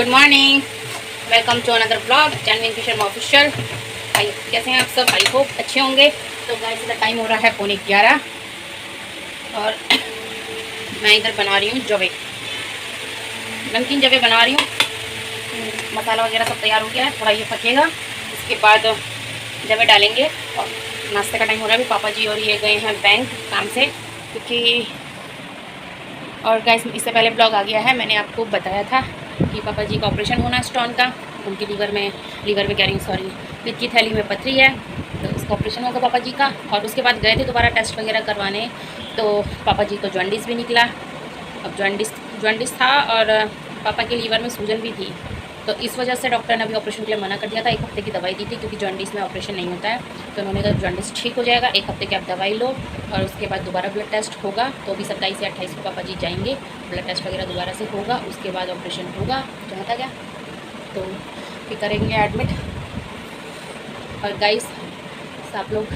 Good morning, welcome to another blog जानवीन की Sharma official. भाई कैसे हैं आप सब? आई होप अच्छे होंगे। तो गाइस इधर टाइम हो रहा है 11:15 और मैं इधर बना रही हूँ जवे, नमकीन जवे बना रही हूँ। मसाला वगैरह सब तैयार हो गया है, थोड़ा ये पकेगा, इसके बाद जवे डालेंगे। और नाश्ते का टाइम हो रहा है। अभी पापा जी और ये गए हैं बैंक काम से, क्योंकि और गाइस इससे पहले ब्लॉग आ गया है, मैंने आपको बताया था कि पापा जी का ऑपरेशन होना है स्टोन का। उनकी लीवर में कह रही हूँ, सॉरी, पित्त की थैली में पथरी है, तो उसका ऑपरेशन होगा पापा जी का। और उसके बाद गए थे दोबारा टेस्ट वगैरह करवाने, तो पापा जी को जॉन्डिस भी निकला। अब जॉन्डिस था और पापा के लीवर में सूजन भी थी, तो इस वजह से डॉक्टर ने अभी ऑपरेशन के लिए मना कर दिया था। 1 हफ्ते की दवाई दी थी, क्योंकि जॉन्डिस में ऑपरेशन नहीं होता है। तो उन्होंने कहा जॉन्डिस ठीक हो जाएगा, 1 हफ्ते की आप दवाई लो और उसके बाद दोबारा ब्लड टेस्ट होगा। तो अभी 27 या 28 को पापा जी जाएंगे, ब्लड टेस्ट वगैरह दोबारा से होगा, उसके बाद ऑपरेशन होगा जहाँ तक है, तो फिर करेंगे एडमिट। और गाइस आप लोग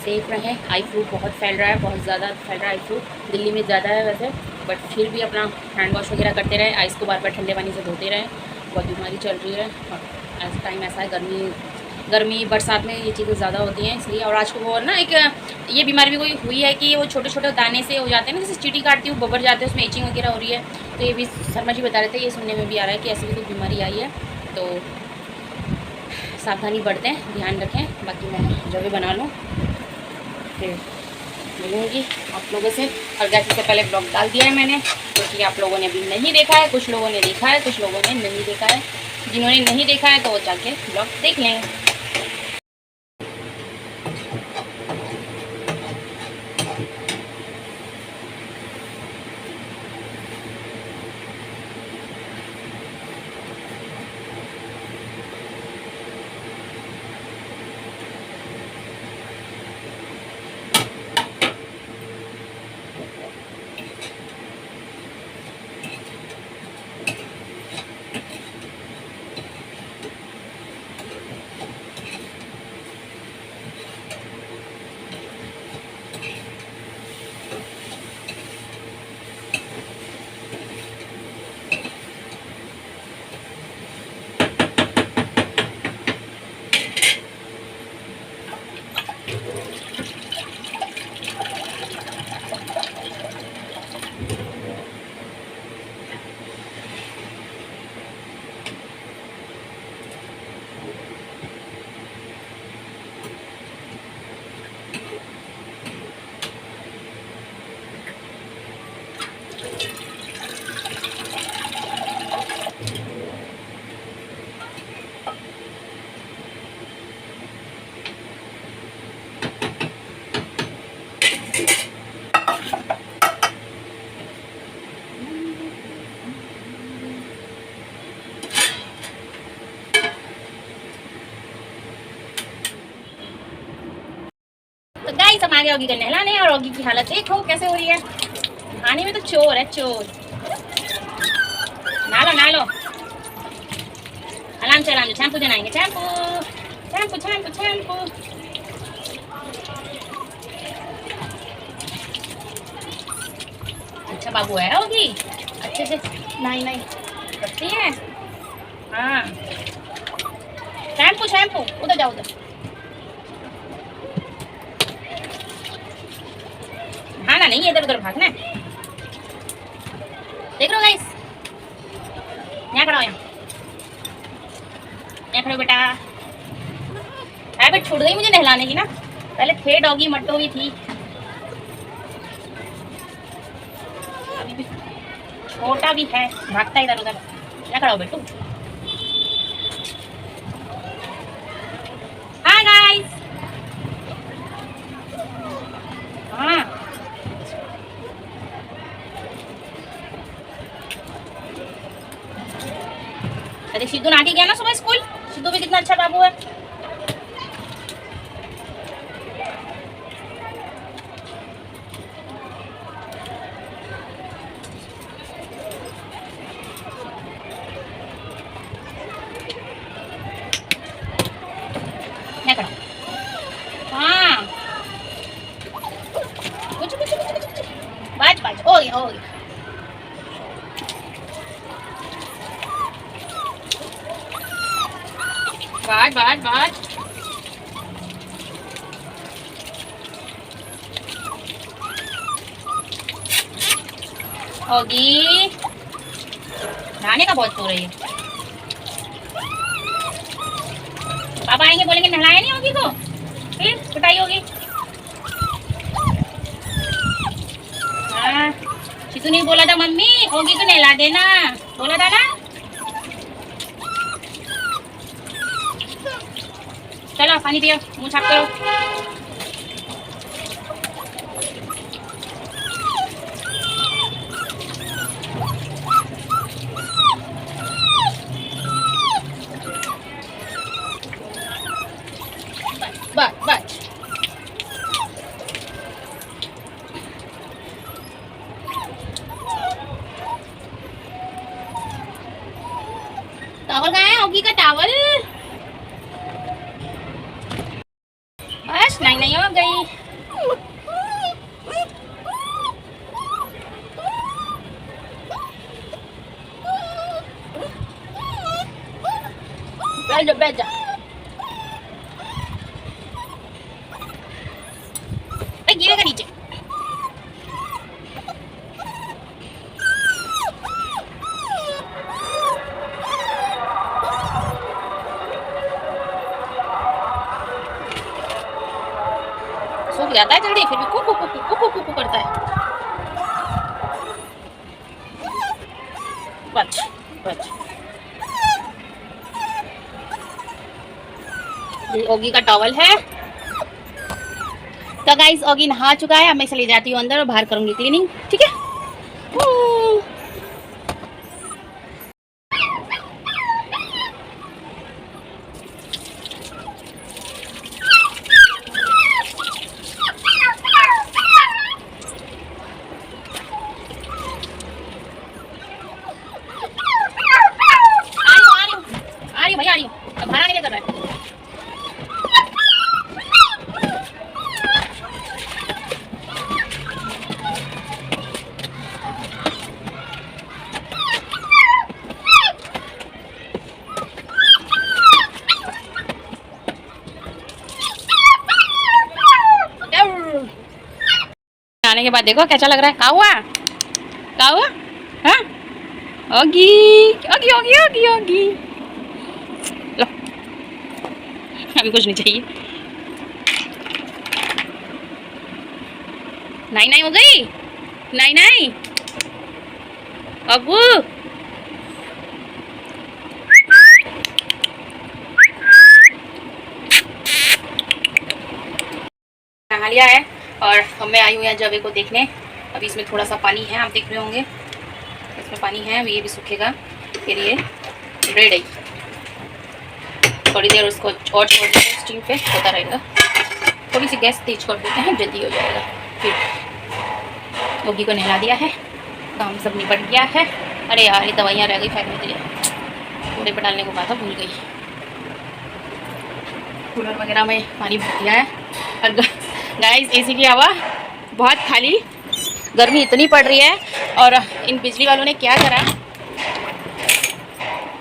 सेफ रहें। आई फ्लू बहुत फैल रहा है, बहुत ज़्यादा फैल रहा है। आई फ्लू दिल्ली में ज़्यादा है वैसे, बट फिर भी अपना हैंड वॉश वगैरह करते रहें, आइस को बार बार ठंडे पानी से धोते रहें। बहुत बीमारी चल रही है और ऐसा टाइम ऐसा है, गर्मी बरसात में ये चीज़ें ज़्यादा होती हैं, इसलिए। और आज को वो ना एक ये बीमारी भी कोई हुई है कि वो छोटे छोटे दाने से हो जाते हैं ना, जैसे चींटी काटती हूँ बबर जाते हैं, उसमें इचिंग वगैरह हो रही है। तो ये भी शर्मा जी बता रहे थे, ये सुनने में भी आ रहा है कि ऐसी भी कोई बीमारी आई है। तो सावधानी बरतें, ध्यान रखें। बाकी मैं जो भी बना लूँ, फिर मिलूँगी आप लोगों से। और गैस से पहले ब्लॉग डाल दिया है मैंने, क्योंकि आप लोगों ने अभी नहीं देखा है, कुछ लोगों ने देखा है, कुछ लोगों ने नहीं देखा है। जिन्होंने नहीं देखा है तो वो जाके ब्लॉग देख लें। तो गाइस हम आगे ऑगी का नहलाने, और ऑगी की हालत देखो कैसे हो रही है। खाने में तो चोर है, चोर। नालो आराम से, शैम्पू जनाएंगे, शैम्पू। अच्छा बाबू है ऑगी, अच्छे से नहीं करती है। हाँ शैम्पू उधर जाओ, उधर। हाँ ना, नहीं इधर उधर भागना है। देख रहे हो गाइस, यहाँ खड़ा हो, यहाँ खड़ो बेटा। हैबिट छूट गई मुझे नहलाने की ना, पहले थे डॉगी मट्टो भी थी, अभी भी छोटा भी है, भागता इधर उधर। यहाँ खड़ा हो बेटू। Hi guys. हाँ अरे सिद्धू नाटी गया ना सुबह स्कूल। सिद्धू भी कितना अच्छा बाबू है। हाँ कुछ बाज हो गया। बस बस बस। होगी, नहाने का बहुत सो रही है। पापा आएंगे बोलेंगे नहलाया नहीं होगी को, फिर पिटाई होगी। हाँ, शिशु ने बोला था मम्मी होगी को नहला देना, बोला था ना। चलो पानी पियो, मुंह साफ करो। बस बस। टॉवल कहाँ है? होगी का टॉवल। बस नहीं नहीं हो गई। बैठ जा बैठ जा। गिरेगा नीचे। सूख जाता है जल्दी, फिर भी कुकू कुकू कुकू कुकू करता है। बच बच। ये ओगी का टॉवल है। तो गाइस ओगी नहा चुका है, अब मैं चली जाती हूँ अंदर और बाहर करूंगी क्लीनिंग, ठीक है। आ रही हूँ भैया, आ रही हूँ। अब बाहर आने क्या कर रहा है? आने के बाद देखो कैसा लग रहा है। क्या हुआ? क्या हुआ? हाँ ओगी ओगी ओगी ओगी ओगी। लो अभी कुछ नहीं चाहिए। नहीं नहीं हो गई। नहीं नहीं अगू। नहा लिया है और अब मैं आई हूँ यहाँ जवे को देखने। अभी इसमें थोड़ा सा पानी है, आप देख रहे होंगे इसमें पानी है। अभी ये भी सूखेगा, फिर ये रेडी। थोड़ी देर उसको और छोड़ देते हैं, स्टीम पे होता रहेगा। थोड़ी सी गैस तेज कर देते हैं, जल्दी हो जाएगा। फिर ओगी को नहला दिया है, काम सब निपट गया है। अरे यार ये दवाइयाँ रह गई फेंकने के लिए, कूड़े पर डालने को कहा था, भूल गई। कूलर वगैरह में पानी भर दिया है। और गाइस एसी की हवा बहुत खाली, गर्मी इतनी पड़ रही है। और इन बिजली वालों ने क्या करा,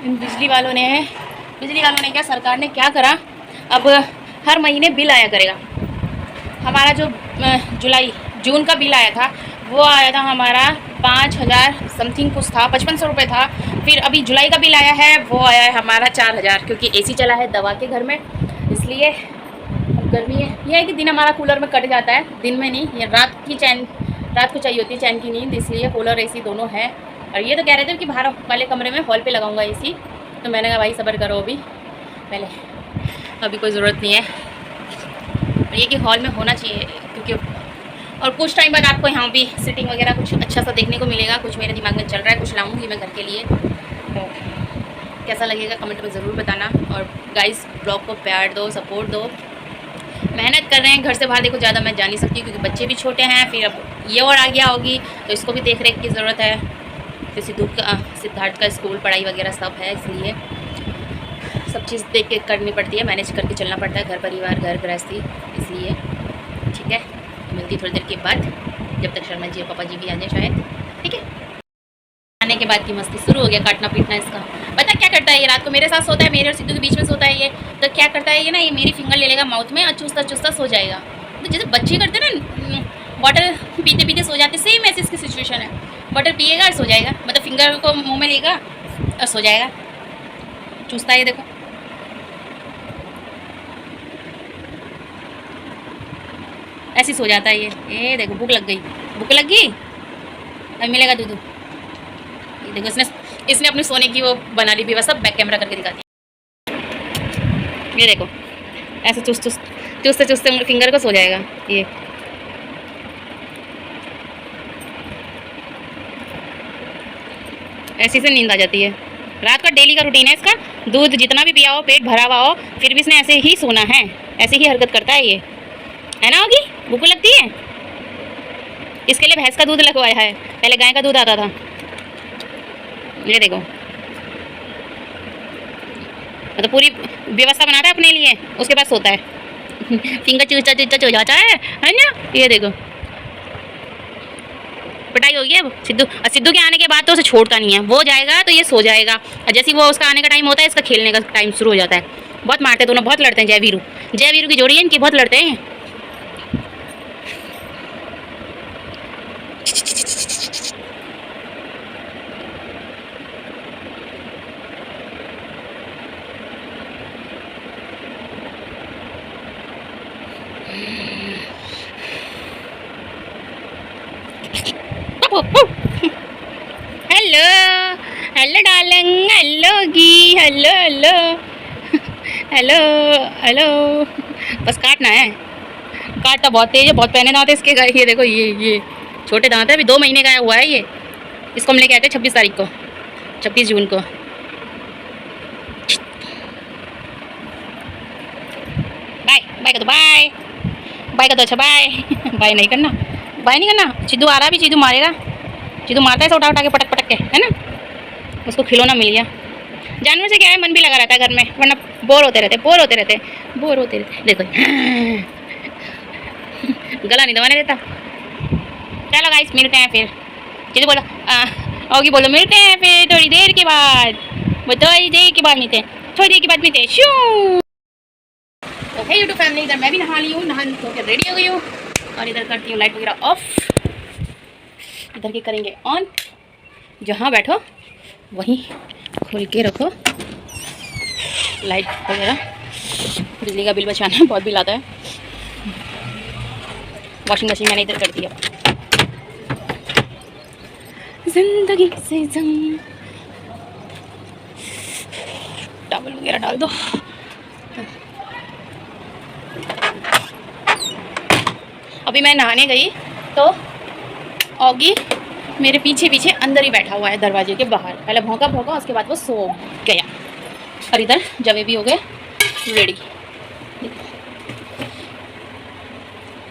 इन बिजली वालों ने क्या, सरकार ने क्या करा, अब हर महीने बिल आया करेगा। हमारा जो जून का बिल आया था वो आया था हमारा 5000 समथिंग कुछ था, 5500 रुपये था। फिर अभी जुलाई का बिल आया है, वो आया है हमारा 4000, क्योंकि एसी चला है दवा के घर में, इसलिए। अब गर्मी है, यह है कि दिन हमारा कूलर में कट जाता है, दिन में नहीं। ये रात को चाहिए होती है चैन की नींद, इसलिए कूलर एसी दोनों है। और ये तो कह रहे थे कि बाहर वाले कमरे में हॉल पे लगाऊंगा एसी, तो मैंने कहा भाई सब्र करो अभी, पहले अभी कोई ज़रूरत नहीं है। और ये कि हॉल में होना चाहिए, क्योंकि और कुछ टाइम बाद आपको यहाँ भी सिटिंग वगैरह कुछ अच्छा सा देखने को मिलेगा। कुछ मेरे दिमाग में चल रहा है, कुछ लाऊंगी मैं घर के लिए। तो कैसा लगेगा कमेंट में ज़रूर बताना। और गाइस ब्लॉग को प्यार दो, सपोर्ट दो। मेहनत कर रहे हैं, घर से बाहर देखो ज़्यादा मैं जा नहीं सकती, क्योंकि बच्चे भी छोटे हैं। फिर अब ये और आ गया होगी तो इसको भी देख रेख की ज़रूरत है। फिर सिद्धार्थ का स्कूल पढ़ाई वगैरह सब है, इसलिए सब चीज़ देख के करनी पड़ती है, मैनेज करके चलना पड़ता है, घर परिवार घर गृहस्थी, इसलिए। ठीक है, मिलती थोड़ी देर के बाद, जब तक शर्मा जी और पापा जी भी आ जाए शायद। ठीक है। आने के बाद की मस्ती शुरू हो गया, काटना पीटना इसका। पता क्या करता है ये, रात को मेरे साथ सोता है, मेरे और सिद्धू के बीच में सोता है ये। तो क्या करता है ये ना, ये मेरी फिंगर ले लेगा माउथ में और चूसता चूसता सो जाएगा। तो जैसे बच्चे करते हैं ना, वाटर पीते पीते सो जाते, सेम ऐसे इसकी सिचुएशन है। वाटर पिएगा और सो जाएगा, मतलब फिंगर को मुँह में लेगा और सो जाएगा। चूसता है ये देखो, ऐसे सो जाता है ये देखो। भूख लग गई, भूख लग गई, अब मिलेगा दूध। ये देखो इसने अपनी सोने की वो बना ली व्यवस्था, बैक कैमरा करके दिखाती है। ये देखो ऐसे चूसते चूसते फिंगर को सो जाएगा ये। ऐसे से नींद आ जाती है। रात का डेली का रूटीन है इसका। दूध जितना भी पिया हो, पेट भरा हुआ हो, फिर भी इसने ऐसे ही सोना है, ऐसे ही हरकत करता है ये, है ना। होगी भूख लगती है, इसके लिए भैंस का दूध लगवाया है, पहले गाय का दूध आता था। ये देखो, मतलब पूरी व्यवस्था बनाता है अपने लिए, उसके बाद सोता है। फिंगर चूचा चूचा हो जाता है ना। ये देखो पिटाई हो गई है सिद्धू के आने के बाद तो उसे छोड़ता नहीं है। वो जाएगा तो ये सो जाएगा, और जैसे वो उसका आने का टाइम होता है, इसका खेलने का टाइम शुरू हो जाता है। बहुत मारते दोनों, बहुत लड़ते हैं। जय वीरू की जोड़ी है इनकी, बहुत लड़ते हैं। हेलो हेलो डार्लिंग, हेलो गी, हेलो हेलो हेलो हेलो। बस काटना है, काटता बहुत तेज है, बहुत पहने दांत है इसके। ये देखो, ये छोटे दांत है, अभी 2 महीने का हुआ है ये। इसको हम लेके आए थे 26 तारीख को, 26 जून को। बाय बाय का तो बाय, बाय का तो अच्छा बाय। बाय नहीं करना, बाय नहीं करना। चिद्दू आ रहा भी, चिद्दू मारेगा, चिद्दू मारता है ऐसे उठा के पटक पटक के, है ना। उसको खिलौना मिल गया। जानवर से क्या है, मन भी लगा रहता है घर में, वरना बोर होते रहते। देखो गला नहीं दबाने देता। चलो गाइस मिलते हैं फिर। चिद्दू बोलो, ओगी बोलो मिलते हैं फिर थोड़ी देर के बाद। वो थोड़ी देर के बाद मिलते हैं, थोड़ी देर के बाद मिलते हैं। शू तो है यूट्यूब फैमिली, इधर मैं भी नहा ली हूँ, नहा धोकर रेडी हो गई हूँ, और इधर करती हूँ लाइट वगैरह ऑफ, इधर के करेंगे ऑन। जहाँ बैठो वहीं खोल के रखो लाइट वगैरह। बिजली का बिल बचाना है, बहुत बिल आता है। वॉशिंग मशीन मैंने इधर कर दिया। जिंदगी से जंग, टॉवल वगैरह डाल दो। अभी मैं नहाने गई तो ऑगी मेरे पीछे पीछे अंदर ही बैठा हुआ है, दरवाजे के बाहर। पहले भौंका, उसके बाद वो सो गया। और इधर जवे भी हो गए रेडी।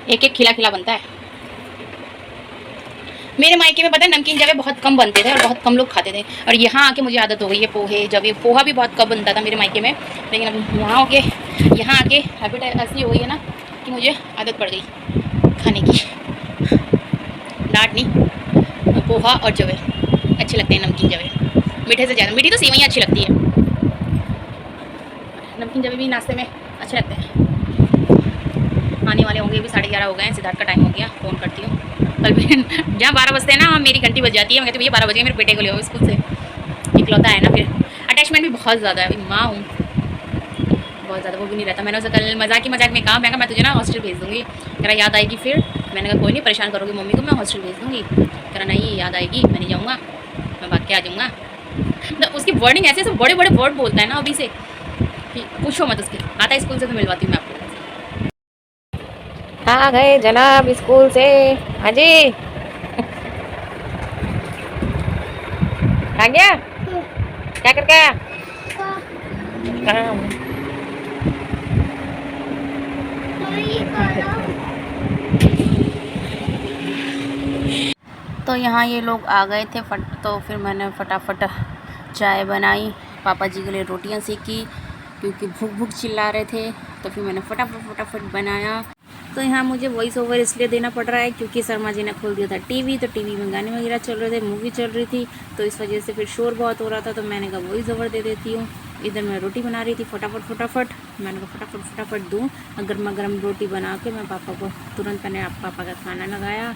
एक एक खिला बनता है। मेरे मायके में पता है नमकीन जवे बहुत कम बनते थे और बहुत कम लोग खाते थे, और यहाँ आके मुझे आदत हो गई है पोहे जवे। पोहा भी बहुत कम बनता था मेरे मायके में, लेकिन अब यहाँ आके हैबिट ऐसी हो गई है ना कि मुझे आदत पड़ गई खाने की। डांट नहीं, पोहा और जवे अच्छे लगते हैं। नमकीन जवे मीठे से ज़्यादा, मीठी तो सेवइयाँ अच्छी लगती है, नमकीन जवे भी नाश्ते में अच्छे लगते हैं। आने वाले होंगे, अभी 11:30 हो गए हैं, सिद्धार्थ का टाइम हो गया। फ़ोन करती हूँ कल भी। जहाँ 12 बजते हैं ना, मेरी घंटी बज जाती है। मैं कहती हूँ भैया 12 बजे मेरे बेटे को ले आओ स्कूल से, इकलौता है ना। फिर अटैचमेंट भी बहुत ज़्यादा है, माँ हूँ बहुत ज़्यादा, वो भी नहीं रहता। मैंने उसे कल मजाक में कहा, मैं तुझे ना हॉस्टल भेज दूँगी, कह याद आएगी फिर। मैंने कहा कोई नहीं, परेशान करोगे मम्मी को, मैं हॉस्टल भेज दूँगी। कह नहीं याद आएगी, मैं नहीं जाऊँगा, मैं भाग के आ जाऊँगा। तो उसकी वर्डिंग ऐसे सब बड़े बड़े वर्ड बोलता है ना अभी से, पूछो मत उसके। आता है स्कूल से तो मिलवाती हूँ मैं आपको। आ गए जनाब स्कूल से। हाँ जी आ गया, क्या करके आया? काम। तो यहाँ ये लोग आ गए थे तो फिर मैंने फटाफट चाय बनाई, पापा जी के लिए रोटियाँ सेकी क्योंकि भूख चिल्ला रहे थे। तो फिर मैंने फटाफट बनाया। तो यहाँ मुझे वॉइस ओवर इसलिए देना पड़ रहा है क्योंकि शर्मा जी ने खोल दिया था टीवी, तो टीवी में गाने वगैरह चल रहे थे, मूवी चल रही थी, तो इस वजह से फिर शोर बहुत हो रहा था, तो मैंने कहा वॉइस ओवर दे देती हूँ। इधर मैं रोटी बना रही थी फटाफट, मैंने कहा फटाफट दूँ। गर्मा गर्म रोटी बना के मैं पापा को तुरंत, मैंने पापा का खाना लगाया।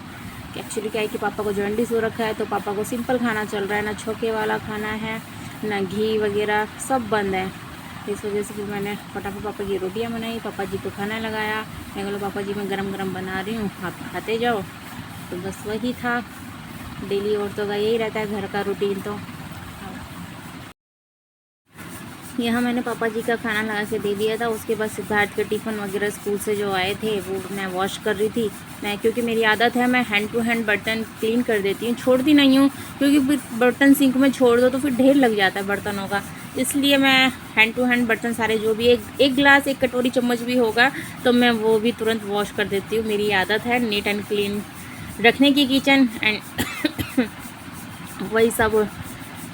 कि एक्चुअली क्या है कि पापा को जॉन्डिस हो रखा है, तो पापा को सिंपल खाना चल रहा है, ना छोके वाला खाना है, ना घी वगैरह, सब बंद है। इस वजह से फिर मैंने फटाफट पापा की रोटियां बनाई, पापा जी को खाना लगाया। मैं बोला पापा जी मैं गरम गरम बना रही हूँ, आप खाते जाओ। तो बस वही था, डेली औरतों का यही रहता है घर का रूटीन। तो यहाँ मैंने पापा जी का खाना लगा के दे दिया था। उसके बाद सिद्धार्थ के टिफ़िन वगैरह स्कूल से जो आए थे वो मैं वॉश कर रही थी। मैं क्योंकि मेरी आदत है, मैं हैंड टू हैंड बर्तन क्लीन कर देती हूँ, छोड़ती नहीं हूँ, क्योंकि फिर बर्तन सिंक में छोड़ दो तो फिर ढेर लग जाता है बर्तनों का। इसलिए मैं हैंड टू हैंड बर्तन सारे, जो भी एक गिलास एक कटोरी चम्मच भी होगा तो मैं वो भी तुरंत वॉश कर देती हूँ। मेरी आदत है नीट एंड क्लीन रखने की किचन एंड वही सब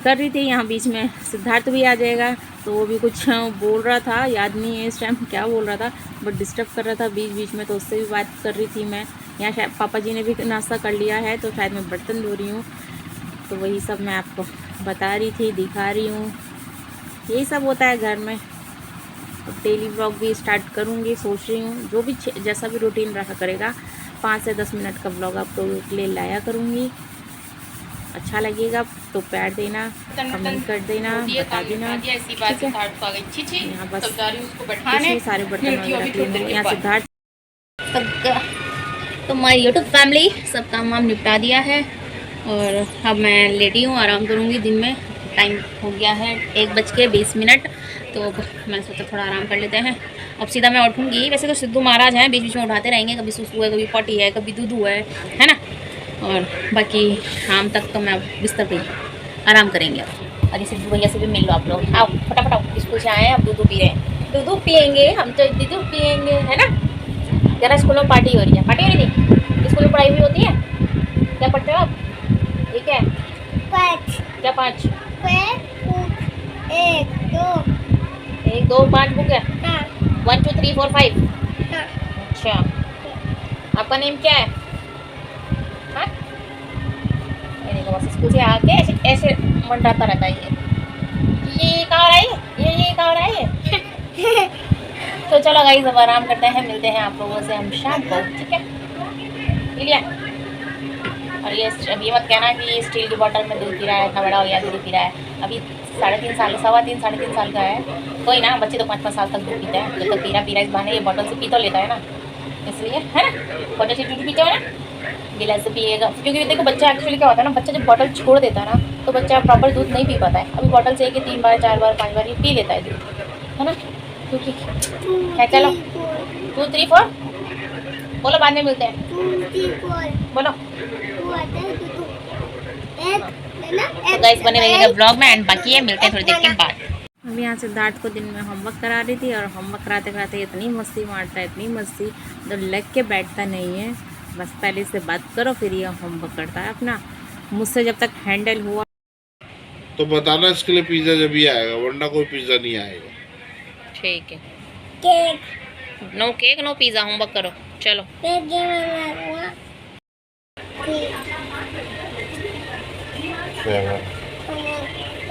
कर रही थी। यहाँ बीच में सिद्धार्थ भी आ जाएगा, तो वो भी कुछ बोल रहा था, याद नहीं है इस टाइम क्या बोल रहा था, बट डिस्टर्ब कर रहा था बीच बीच में, तो उससे भी बात कर रही थी मैं। यहाँ शायद पापा जी ने भी नाश्ता कर लिया है, तो शायद मैं बर्तन धो रही हूँ, तो वही सब मैं आपको बता रही थी, दिखा रही हूँ। यही सब होता है घर में। तो डेली व्लॉग भी स्टार्ट करूँगी, सोच रही हूँ, जो भी जैसा भी रूटीन रहा करेगा, 5 से 10 मिनट का व्लॉग आप लोगों के लिए लाया करूँगी। अच्छा लगेगा तो प्यार देना, कमेंट कर देना, बता देना, ठीक है। यहाँ बस सारे बर्तन वगैरह क्लीन हो, यहाँ सिद्धार्थ सबका, तो हमारी यूट्यूब फैमिली सब काम वाम निपटा दिया है, और अब मैं लेटी हूँ, आराम करूँगी। दिन में टाइम हो गया है 1:20, तो मैंने सोचा थोड़ा आराम कर लेते हैं। अब सीधा मैं उठूँगी। वैसे तो सिद्धू महाराज हैं, बीच बीच में उठाते रहेंगे, कभी सुसु है, कभी पॉटी है, कभी दूधू है ना। और बाकी शाम तक तो मैं बिस्तर पे आराम करेंगे। और ये सिद्धू भैया से भी मिल लो आप लोग, आओ फटाफट आओ। स्कूल से आए हैं, अब दूध पी रहे हैं, दूध पियेंगे हम, तो दूध पियेंगे, है ना। ज़रा स्कूल में पार्टी हो रही है, पार्टी हो रही थी, स्कूल में पढ़ाई हुई होती है। क्या पढ़ते हो आप? ठीक है, 5। क्या 5? 1 2 5 बुक है। 1 2 3 4 5। अच्छा, आपका नेम क्या है? हाँ, बस स्कूल से आके ऐसे मंडराता रहता है ये कहाँ रहा है, ये कहाँ रहा है। तो चलो गाइस, अब आराम करते हैं, मिलते हैं आप लोगों से हम शाम को, ठीक है। लिया। और ये अभी मत कहना कि स्टील की बोतल में दूध पी रहा है, इतना बड़ा हो गया दूध पी रहा है। अभी 3.5 साल, 3.5 साल का है। कोई ना, बच्चे तो 5-5 साल तक दूध पीते हैं, जब तक पीरा इस बहाने ये बोतल से पी तो लेता है ना, इसलिए, है ना। बोतल से दूध पीते हो ना, गिलास से पिएगा। क्योंकि देखो बच्चा एक्चुअली क्या होता है ना, बच्चा जब बोतल छोड़ देता है ना, तो बच्चा प्रॉपर दूध नहीं पी पाता है। अभी बोतल से 3 बार 4 बार 5 बार ये पी लेता है दूध, है ना। क्योंकि क्या, चलो 2 3 4 बोलो, बाद में मिलते हैं, बोलो। तो गाइस बने रहिएगा ब्लॉग में, एंड बाकी है मिलते हैं थोड़ी देर के बाद। अभी यहाँ सिद्धार्थ को दिन में होमवर्क करा रही थी, और होमवर्क कराते कराते इतनी मस्ती मारता है, इतनी मस्ती, तो लग के बैठता नहीं है। बस पहले से बात करो, फिर ये होमवर्क करता है अपना। मुझसे जब तक हैंडल हुआ तो बताना इसके लिए पिज्जा जब ही आएगा, वरना कोई पिज्जा नहीं आएगा। ठीक है, cake no, cake no pizza, homework करो, चलो। तो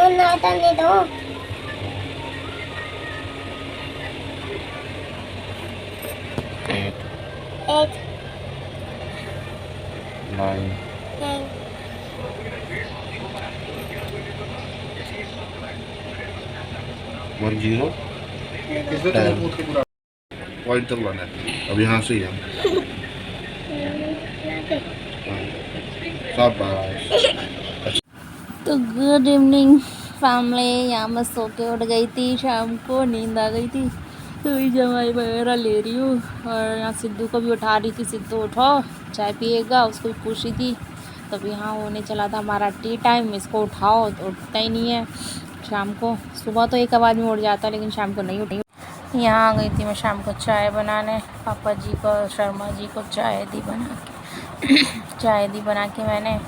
नहीं दो। 8 9 1 0 पॉइंट तक लाना है। अब यहाँ से ही हम शाबाश। तो गुड इवनिंग फैमिली, यहाँ मैं सो के उठ गई थी, शाम को नींद आ गई थी, तो ये जमाई वगैरह ले रही हूँ। और यहाँ सिद्धू को भी उठा रही थी, सिद्धू उठो चाय पिएगा, उसको भी पूछी थी। तब यहाँ होने चला था हमारा टी टाइम, इसको उठाओ तो उठता ही नहीं है। शाम को, सुबह तो एक आवाज़ में उठ जाता, लेकिन शाम को नहीं उठी। यहाँ आ गई थी मैं शाम को चाय बनाने, पापा जी को, शर्मा जी को चाय दी बना के चाय दी बना के मैंने।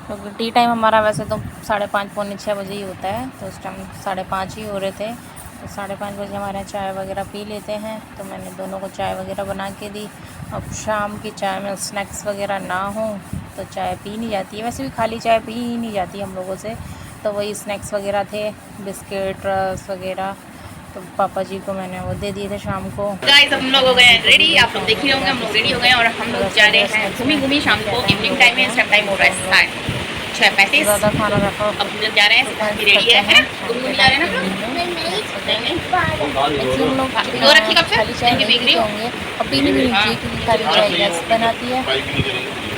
क्योंकि टी टाइम हमारा वैसे तो 5:30 पौने 6 बजे ही होता है, तो उस टाइम 5:30 ही हो रहे थे। तो 5:30 बजे हमारे यहाँ चाय वगैरह पी लेते हैं। तो मैंने दोनों को चाय वगैरह बना के दी। अब शाम की चाय में स्नैक्स वगैरह ना हो तो चाय पी नहीं जाती है, वैसे भी खाली चाय पी ही नहीं जाती हम लोगों से। तो वही स्नैक्स वगैरह थे, बिस्किट रस वगैरह, तो पापा जी को मैंने वो दे दिए थे शाम को। गाइस हम लोग हो गए हैं रेडी, आप लोग देख ही होंगे हम लोग रेडी हो गए और हम लोग जा रहे हैं घूमी शाम को। इवनिंग टाइम में इस टाइम हो रहा है 6:35। ज़्यादा खाना रखा हाँ, अब हम लोग जा रहे हैं, रेडी है, घूमी जा रहे हैं ना। दो रखी कब से खाली चाय नहीं पीते होंगे और पीनी भी नहीं चाहिए क्योंकि खाली चाय गैस बनाती है।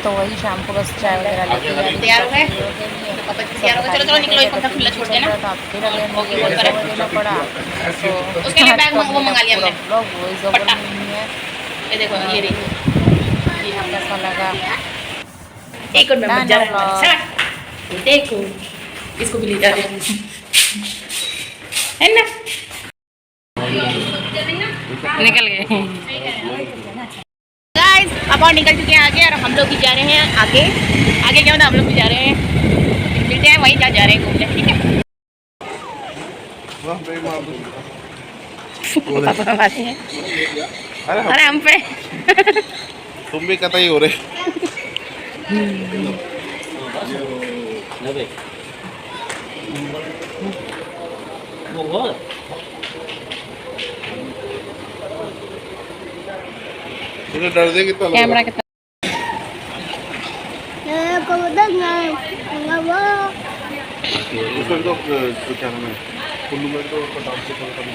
तो वही शाम को बस चाय वगैरह लेके जा रही थी। तैयार हो गए? तैयार हो गए, चलो निकलो, एक पंखा खुला छोड़ देना। फिर अगले लेना पड़ा तो उसके लिए बैग वो मंगा लिया हमने, वॉइस ओवर नहीं है। ये देखो ये रही, ये कैसा लगा एक और मैं मत जा रहा है। देखो इसको भी ले जा रहे हैं, है ना? निकल गए गाइस, अब और निकल चुके हैं आगे और हम लोग भी जा रहे हैं आगे। आगे क्या होता है, हम लोग भी जा रहे हैं, मिलते हैं वहीं जहाँ जा रहे हैं घूमने, ठीक है? अरे हम पे तुम भी कतई हो रहे। डर दे कितना कैमरा कितना उसमें तो क्या नाम है, कुल्लू में तो डांस से थोड़ा कम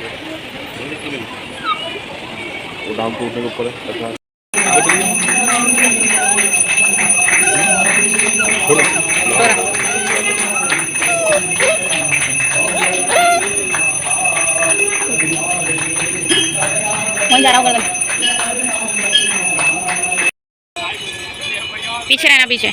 वो डांस टूटने के ऊपर है। वहीं जा रहा हूँ, पीछे रहना, पीछे।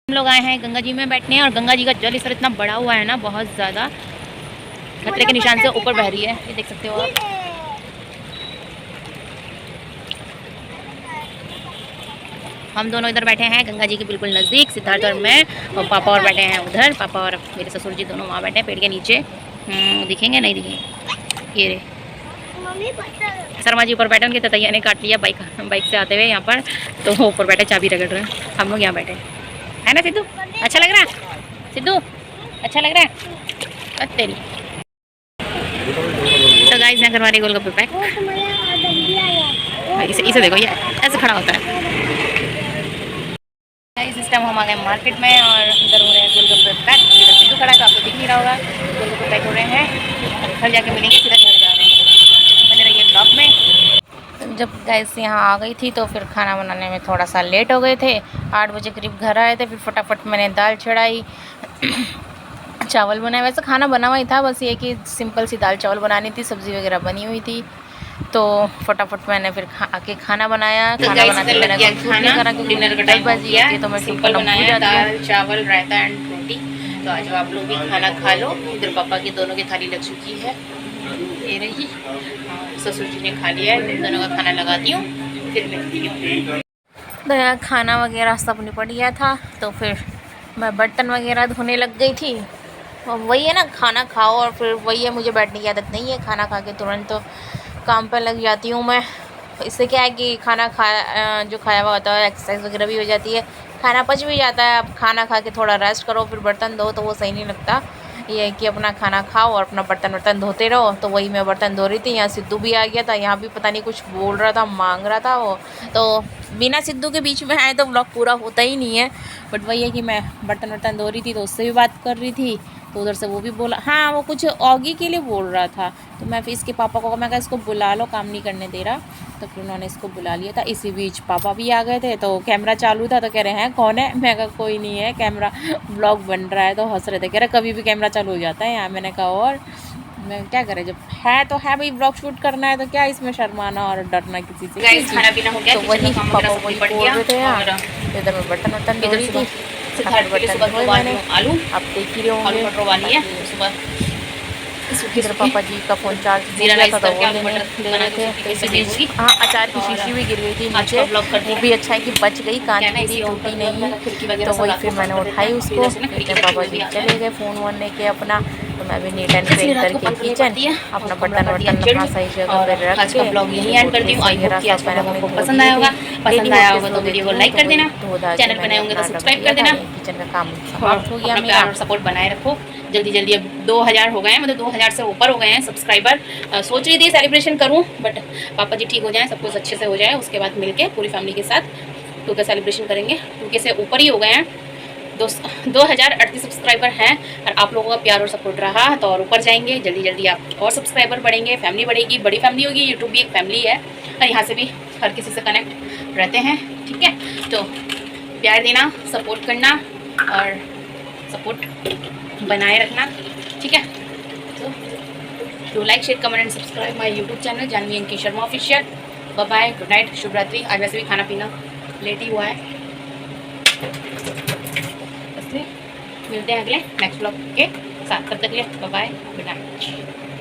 हम लोग आए हैं गंगा जी में बैठने और गंगा जी का जल स्तर इतना बड़ा हुआ है ना, बहुत ज़्यादा खतरे के निशान से ऊपर बह रही है, ये देख सकते हो आप। हम दोनों इधर बैठे हैं गंगा जी के बिल्कुल नज़दीक, सिद्धार्थ और मैं, और पापा और बैठे हैं उधर। पापा और मेरे ससुर जी दोनों वहाँ बैठे हैं पेड़ के नीचे। दिखेंगे नहीं दिखेंगे, ये रे शर्मा जी ऊपर बैठे, उनके ततैया ने काट लिया बाइक से आते हुए यहाँ पर, तो वो ऊपर बैठे चाबी रगड़ रहे हैं। हम लोग यहाँ बैठे है ना सिद्धू, अच्छा लग रहा है सिद्धू, अच्छा लग रहा है तेरी। तो गाइस यहाँ करवा रही गोलगप्पे पैक, इसे देखो ये ऐसे खड़ा होता है। इस टाइम हम आ गए मार्केट में और इधर हो रहे हैं गोलगप्पे पैक। सिद्धू खड़ा है तो आपको दिख नहीं रहा होगा, गोलगप्पे पैक हो रहे हैं, घर जाके मिलेंगे, सीधा घर जा रहे हैं। बने रहिए ब्लॉग में। जब गैस यहाँ आ गई थी तो फिर खाना बनाने में थोड़ा सा लेट हो गए थे। 8 बजे करीब घर आए थे, फिर फटाफट मैंने दाल चढ़ाई चावल बनाए। वैसे खाना बना हुआ ही था, बस ये कि सिंपल सी दाल चावल बनानी थी, सब्ज़ी वगैरह बनी हुई थी। तो फटाफट मैंने फिर आके खाना बनाया। खाना बनाते मैंने डिनर का टाइम हो गया, तो मैं सिंपल बनाया, दाल चावल रायता एंड रोटी। तो आज आप लोग भी खाना खा लो। इधर पापा की दोनों की थाली लग चुकी है, ये रही, ससुर जी ने खा लिया है। दोनों का खाना लगाती हूँ, फिर मिलती हूँ। तो यहाँ खाना वगैरह सब निपट गया था, तो फिर मैं बर्तन वगैरह धोने लग गई थी। और वही है ना, खाना खाओ और फिर वही है, मुझे बैठने की आदत नहीं है, खाना खा के तुरंत तो काम पर लग जाती हूँ मैं। इससे क्या है कि खाना जो खाया हुआ होता है, एक्सरसाइज वगैरह भी हो जाती है, खाना पच भी जाता है। अब खाना खा के थोड़ा रेस्ट करो फिर बर्तन धो, तो वो सही नहीं लगता। ये है कि अपना खाना खाओ और अपना बर्तन धोते रहो। तो वही मैं बर्तन धो रही थी, यहाँ सिद्धू भी आ गया था, यहाँ भी पता नहीं कुछ बोल रहा था, मांग रहा था वो। तो बिना सिद्धू के बीच में आए तो व्लॉग पूरा होता ही नहीं है। बट वही है कि मैं बर्तन धो रही थी तो उससे भी बात कर रही थी, तो उधर से वो भी बोला, हाँ वो कुछ ऑगी के लिए बोल रहा था। तो मैं फिर इसके पापा को मैं कहा इसको बुला लो, काम नहीं करने दे रहा। तो फिर उन्होंने इसको बुला लिया था। इसी बीच पापा भी आ गए थे, तो कैमरा चालू था, तो कह रहे हैं कौन है। मैं कहा कोई नहीं है, कैमरा ब्लॉग बन रहा है। तो हंस रहे थे, कह रहे कभी भी कैमरा चालू हो जाता है यहाँ। मैंने कहा और मैं क्या करें, जब है तो है भाई, ब्लॉग शूट करना है तो क्या इसमें शर्माना और डरना किसी से। खाना पीना हो गया, तो वही पापा वही बोल रहे थे यार। इधर मैं बर्तन धो रही थी, सिद्धार्थ के लिए सुबह धोए मैंने आलू, आप देख ही रहे होंगे। आलू मटर वाली है सुबह इधर पापा जी का फ़ोन चार्ज जीरा दिया राइस था तो करके वो आलू लेने मटर ले बना रहे के थे। उसकी इसी कैसे बीच देगी। हाँ अचार की और शीशी भी गिर गई थी आज का नीचे, ब्लॉग करते वो हैं। भी अच्छा है कि बच गई, कांच क्या ना की इसी थी, ऑन टूटी करके नहीं। खिड़की वगैरह तो सब वही रात को फिर मैंने बंद कर देते उठाई हैं, उसको, से ना फिर खिड़की जब से पापा चूहे भी जी आते चले हैं, गए फ़ोन वोन लेके अपना, तो मैं भी नीट एंड इसलिए क्लीन रात को करके बंद करनी किचन पड़ती है। अपना और कमरा बर्तन कर दिया वर्तन चिल्ड। अपना सही जगह और पर रख आज का के ब्लॉग यहीं एंड करती हूँ। आई होप वगैरह कि आज सब का मैंने ब्लॉग अपने आपको धो पसंद दिए आया थे। होगा। डेली पसंद आया हॉटकेस होगा धो तो वीडियो देती को हूँ, लाइक तो कर वही देना, धो धा के चैनल पर नए मैंने होंगे अपना तो आटा सब्सक्राइब दिया कर था। देना। किचन का काम और समाप्त हो गया अपना मेरा। प्यार और सपोर्ट बनाए रखो। जल्दी जल्दी अब 2000 हो गए हैं, मतलब 2000 से ऊपर हो गए हैं सब्सक्राइबर। सोच रही थी सेलिब्रेशन करूं, बट पापा जी ठीक हो जाएं, सब कुछ अच्छे से हो जाए, उसके बाद मिलके पूरी फैमिली के साथ 2 का सेलिब्रेशन करेंगे। 2 से ऊपर ही हो गए हैं, 2038 सब्सक्राइबर हैं। और आप लोगों का प्यार और सपोर्ट रहा तो और ऊपर जाएंगे जल्दी जल्दी। आप और सब्सक्राइबर बढ़ेंगे, फैमिली बढ़ेगी, बड़ी फैमिली होगी। यूट्यूब भी एक फैमिली है और यहाँ से भी हर किसी से कनेक्ट रहते हैं, ठीक है। तो प्यार देना, सपोर्ट करना और सपोर्ट बनाए रखना, ठीक है। तो do like share comment and subscribe my YouTube channel Janvi इनकी Sharma official. Bye bye, good night, शुभ रात्रि। आज वैसे भी खाना पीना लेट ही हुआ है, इसलिए मिलते हैं अगले नेक्स्ट ब्लॉग के साथ। तब तक के लिए बाय बाय, गुड नाइट।